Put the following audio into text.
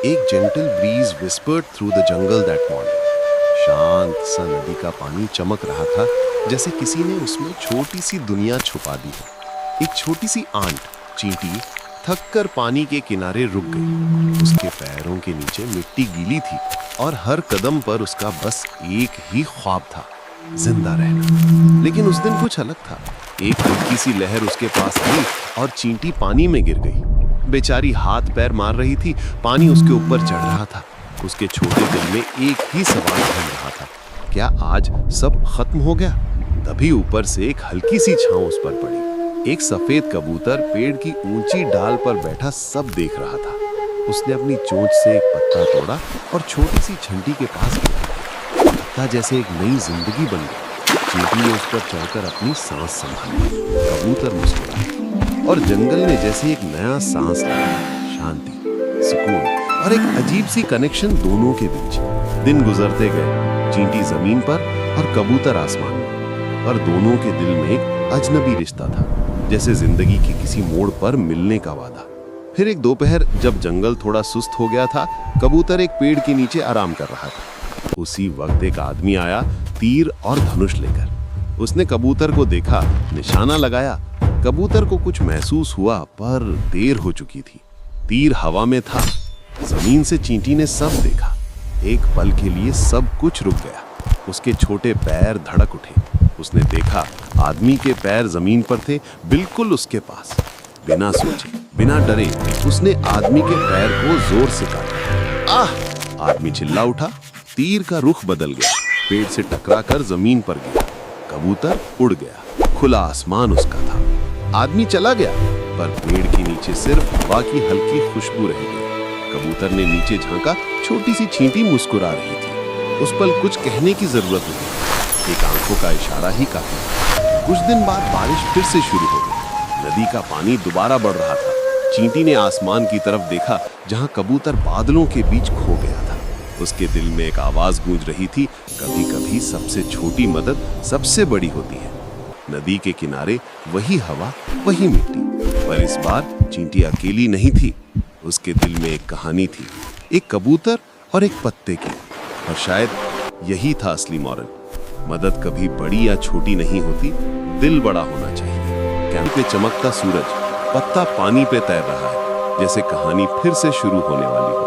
एक gentle breeze whispered through the jungle that morning. शांत सा नदी का पानी चमक रहा था, जैसे किसी ने उसमें छोटी सी दुनिया छुपा दी है। एक छोटी सी आंट चींटी थककर पानी के किनारे रुक गई। उसके पैरों के नीचे मिट्टी गीली थी और हर कदम पर उसका बस एक ही ख्वाब था, जिंदा रहना। लेकिन उस दिन कुछ अलग था। एक हल्की सी लहर उसके पास आई और चींटी पानी में गिर गई। बेचारी हाथ पैर मार रही थी, पानी उसके ऊपर चढ़ रहा था। उसके छोटे दिल में एक ही सवाल घूम रहा था, क्या आज सब खत्म हो गया? तभी ऊपर से एक हल्की सी छांव उस पर पड़ी। एक सफेद कबूतर पेड़ की ऊंची डाल पर बैठा सब देख रहा था। उसने अपनी चोंच से एक पत्ता तोड़ा और छोटी सी छंटी के पास गिरा। पत्ता जैसे एक नई जिंदगी बन गई। चींटी ने उस पर चढ़कर अपनी सांस संभाली। कबूतर मुस्कुराया और जंगल ने जैसे एक नया सांस लिया। शांति, सुकून और एक अजीब सी कनेक्शन दोनों के बीच। दिन गुजरते गए, चींटी जमीन पर और कबूतर आसमान में, और दोनों के दिल में एक अजनबी रिश्ता था, जैसे जिंदगी के किसी मोड़ पर मिलने का वादा। फिर एक दोपहर जब जंगल थोड़ा सुस्त हो गया था, कबूतर एक पेड़ के नीचे आराम कर रहा था। उसी वक्त एक आदमी आया, तीर और धनुष लेकर। उसने कबूतर को देखा, निशाना लगाया। कबूतर को कुछ महसूस हुआ, पर देर हो चुकी थी। तीर हवा में था। जमीन से चींटी ने सब देखा। एक पल के लिए सब कुछ रुक गया। उसके छोटे पैर धड़क उठे। उसने देखा आदमी के पैर जमीन पर थे, बिल्कुल उसके पास। बिना सोचे, बिना डरे उसने आदमी के पैर को जोर से काटा। आह! आदमी चिल्ला उठा। तीर का रुख बदल गया, पेड़ से टकराकर जमीन पर गिरा। कबूतर उड़ गया, खुला आसमान उसका था। आदमी चला गया, पर पेड़ के नीचे सिर्फ हवा की हल्की खुशबू रह गई। कबूतर ने नीचे झांका, छोटी सी चींटी मुस्कुरा रही थी। उस पल कुछ कहने की जरूरत नहीं, एक आंखों का इशारा ही काफी था। कुछ दिन बाद बारिश फिर से शुरू हो गई। नदी का पानी दोबारा बढ़ रहा था। चींटी ने आसमान की तरफ देखा, जहां कबूतर बादलों के बीच खो गया था। उसके दिल में एक आवाज गूंज रही थी, कभी कभी सबसे छोटी मदद सबसे बड़ी होती है। नदी के किनारे वही हवा, वही मिट्टी, पर इस बार चींटी अकेली नहीं थी। उसके दिल में एक कहानी थी, एक कबूतर और एक पत्ते की। और शायद यही था असली मॉरल। मदद कभी बड़ी या छोटी नहीं होती, दिल बड़ा होना चाहिए। कैंप पे चमकता सूरज, पत्ता पानी पे तैर रहा है, जैसे कहानी फिर से शुरू होने वाली हो।